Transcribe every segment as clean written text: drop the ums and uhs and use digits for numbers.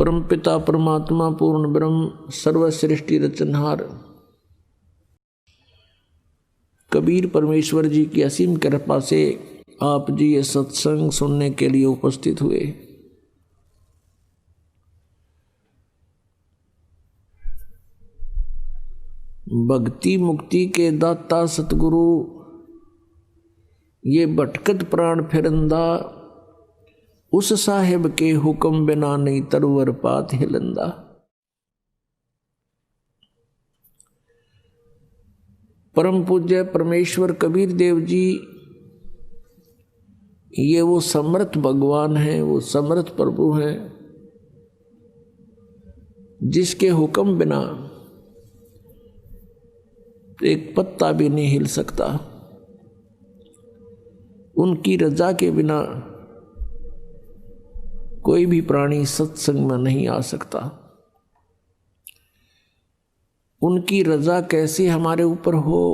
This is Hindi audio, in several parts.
परमपिता परमात्मा पूर्ण ब्रह्म सर्वसृष्टि रचनहार कबीर परमेश्वर जी की असीम कृपा से आप जी ये सत्संग सुनने के लिए उपस्थित हुए। भक्ति मुक्ति के दाता सतगुरु ये भटकत प्राण फिरंदा, उस साहिब के हुक्म बिना नहीं तरवर पात हिलंदा। परम पूज्य परमेश्वर कबीर देव जी ये वो समर्थ भगवान हैं, वो समर्थ प्रभु हैं जिसके हुक्म बिना एक पत्ता भी नहीं हिल सकता, उनकी रजा के बिना कोई भी प्राणी सत्संग में नहीं आ सकता। उनकी रजा कैसे हमारे ऊपर हो?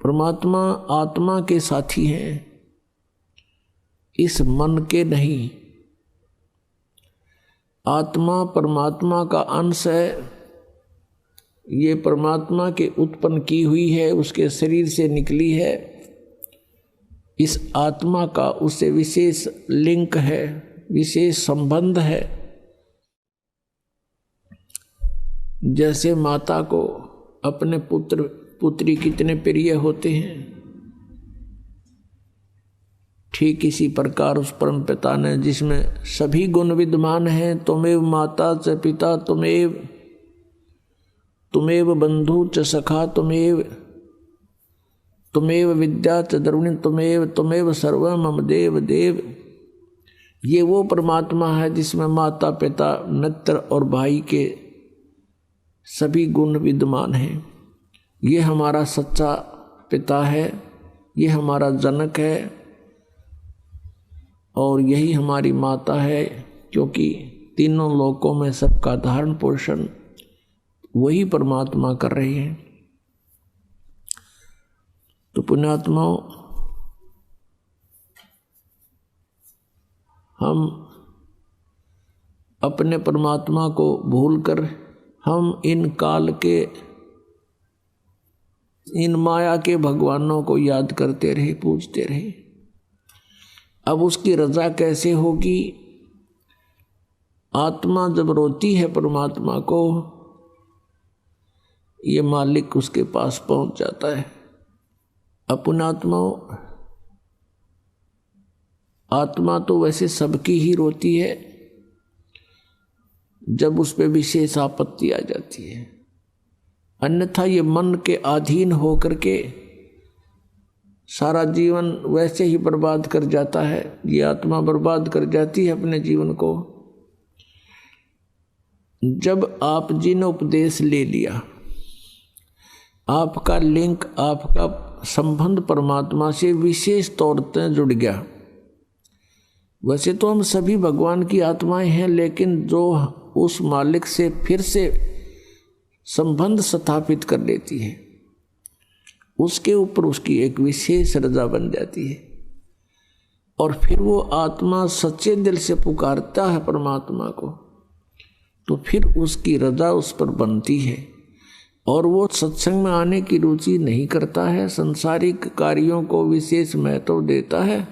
परमात्मा आत्मा के साथी हैं, इस मन के नहीं। आत्मा परमात्मा का अंश है, ये परमात्मा के उत्पन्न की हुई है, उसके शरीर से निकली है। इस आत्मा का उससे विशेष लिंक है, विशेष संबंध है। जैसे माता को अपने पुत्र पुत्री कितने प्रिय होते हैं, ठीक इसी प्रकार उस परम पिता ने जिसमें सभी गुण विद्यमान हैं, तुमेव माता च पिता तुमेव बंधु च सखा तुमेव विद्या च द्रविणी तुमेव सर्व मम देव देव। ये वो परमात्मा है जिसमें माता पिता मित्र और भाई के सभी गुण विद्यमान हैं। ये हमारा सच्चा पिता है, ये हमारा जनक है और यही हमारी माता है, क्योंकि तीनों लोकों में सबका धारण पोषण वही परमात्मा कर रहे हैं। तो पुण्यात्माओं, हम अपने परमात्मा को भूलकर हम इन काल के इन माया के भगवानों को याद करते रहे, पूजते रहे। अब उसकी रजा कैसे होगी? आत्मा जब रोती है परमात्मा को, ये मालिक उसके पास पहुंच जाता है। अपनात्माओं, आत्मा तो वैसे सबकी ही रोती है जब उस पे विशेष आपत्ति आ जाती है, अन्यथा ये मन के अधीन होकर के सारा जीवन वैसे ही बर्बाद कर जाता है। ये आत्मा बर्बाद कर जाती है अपने जीवन को। जब आप जी ने उपदेश ले लिया, आपका लिंक, आपका संबंध परमात्मा से विशेष तौर पर जुड़ गया। वैसे तो हम सभी भगवान की आत्माएं हैं, लेकिन जो उस मालिक से फिर से संबंध स्थापित कर लेती है, उसके ऊपर उसकी एक विशेष रजा बन जाती है। और फिर वो आत्मा सच्चे दिल से पुकारता है परमात्मा को, तो फिर उसकी रजा उस पर बनती है। और वो सत्संग में आने की रुचि नहीं करता है, संसारिक कार्यों को विशेष महत्व देता है,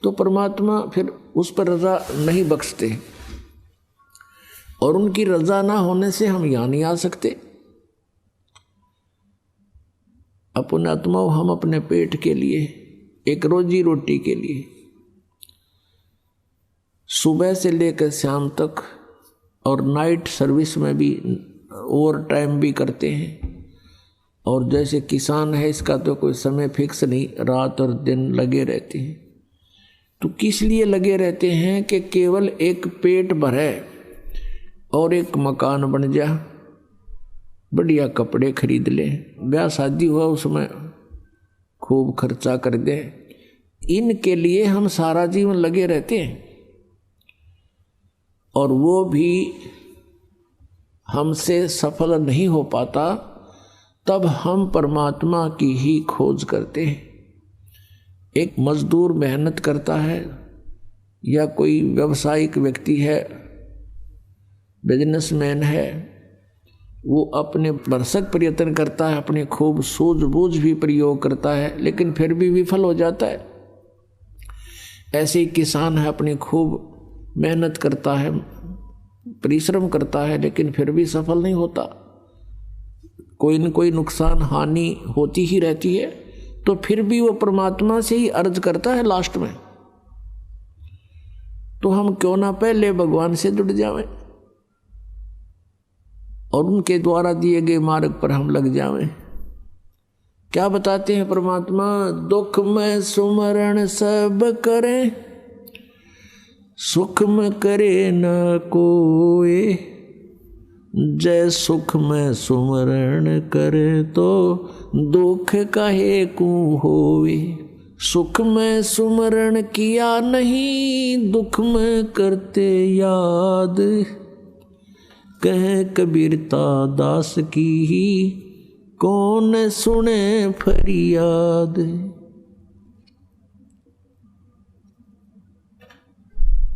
तो परमात्मा फिर उस पर रजा नहीं बख्शते। और उनकी रजा ना होने से हम यहाँ नहीं आ सकते। अपने आत्माओं, हम अपने पेट के लिए, एक रोजी रोटी के लिए सुबह से लेकर शाम तक और नाइट सर्विस में भी ओवर टाइम भी करते हैं। और जैसे किसान है, इसका तो कोई समय फिक्स नहीं, रात और दिन लगे रहते हैं। तो किस लिए लगे रहते हैं? कि केवल एक पेट भरे और एक मकान बन जा, बढ़िया कपड़े खरीद ले, ब्याह शादी हुआ उसमें खूब खर्चा कर दे। इनके लिए हम सारा जीवन लगे रहते हैं और वो भी हमसे सफल नहीं हो पाता। तब हम परमात्मा की ही खोज करते हैं। एक मजदूर मेहनत करता है, या कोई व्यावसायिक व्यक्ति है, बिजनेसमैन है, वो अपने भरसक प्रयत्न करता है, अपनी खूब सूझबूझ भी प्रयोग करता है, लेकिन फिर भी विफल हो जाता है। ऐसे ही किसान है, अपनी खूब मेहनत करता है, परिश्रम करता है, लेकिन फिर भी सफल नहीं होता। कोई न कोई नुकसान हानि होती ही रहती है, तो फिर भी वो परमात्मा से ही अर्ज करता है लास्ट में। तो हम क्यों ना पहले भगवान से जुड़ जावें और उनके द्वारा दिए गए मार्ग पर हम लग जावें। क्या बताते हैं परमात्मा? दुख में सुमरण सब करें, सुख में करे न कोई। जय सुख में सुमरण करे तो दुख काहे को होवे। सुख में सुमरण किया नहीं, दुख में करते याद। कह कबीरता दास की ही कौन सुने फरियाद।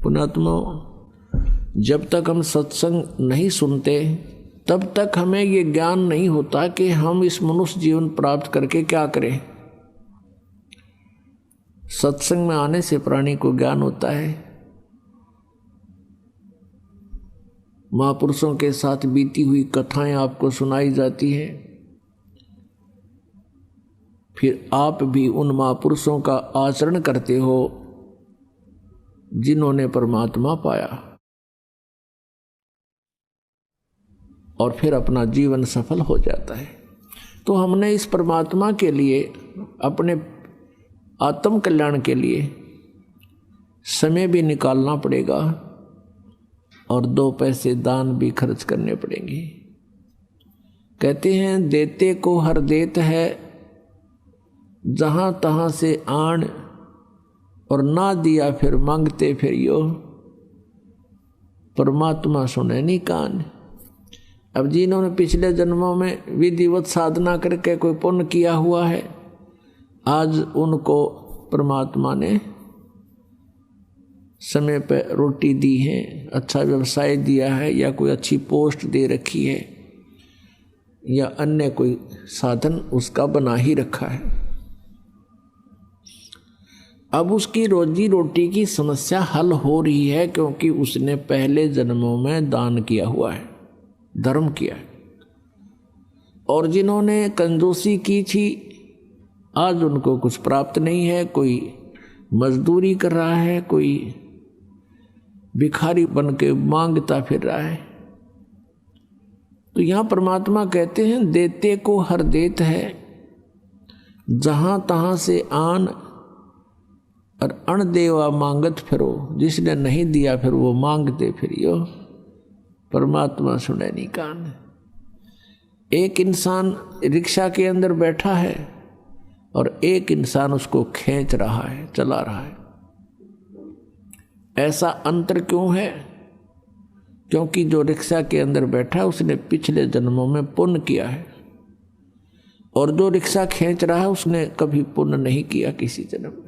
पुणात्मा, जब तक हम सत्संग नहीं सुनते तब तक हमें ये ज्ञान नहीं होता कि हम इस मनुष्य जीवन प्राप्त करके क्या करें। सत्संग में आने से प्राणी को ज्ञान होता है। महापुरुषों के साथ बीती हुई कथाएं आपको सुनाई जाती हैं, फिर आप भी उन महापुरुषों का आचरण करते हो जिन्होंने परमात्मा पाया, और फिर अपना जीवन सफल हो जाता है। तो हमने इस परमात्मा के लिए, अपने आत्म कल्याण के लिए समय भी निकालना पड़ेगा और 2 पैसे दान भी खर्च करने पड़ेंगे। कहते हैं देते को हर देत है, जहाँ तहाँ से आन, और ना दिया फिर मांगते फिर यो। परमात्मा सुने नहीं कान। अब जिन्होंने पिछले जन्मों में विधिवत साधना करके कोई पुण्य किया हुआ है, आज उनको परमात्मा ने समय पर रोटी दी है, अच्छा व्यवसाय दिया है, या कोई अच्छी पोस्ट दे रखी है, या अन्य कोई साधन उसका बना ही रखा है। अब उसकी रोजी रोटी की समस्या हल हो रही है, क्योंकि उसने पहले जन्मों में दान किया हुआ है, धर्म किया है। और जिन्होंने कंजूसी की थी, आज उनको कुछ प्राप्त नहीं है। कोई मजदूरी कर रहा है, कोई भिखारी बन के मांगता फिर रहा है। तो यहाँ परमात्मा कहते हैं देते को हर देत है, जहाँ तहाँ से आन, और अण देवा मांगत फिरो। जिसने नहीं दिया फिर वो मांगते फिरियो। परमात्मा सुने नहीं कान। एक इंसान रिक्शा के अंदर बैठा है और एक इंसान उसको खींच रहा है, चला रहा है। ऐसा अंतर क्यों है? क्योंकि जो रिक्शा के अंदर बैठा है उसने पिछले जन्मों में पुण्य किया है, और जो रिक्शा खींच रहा है उसने कभी पुण्य नहीं किया किसी जन्म।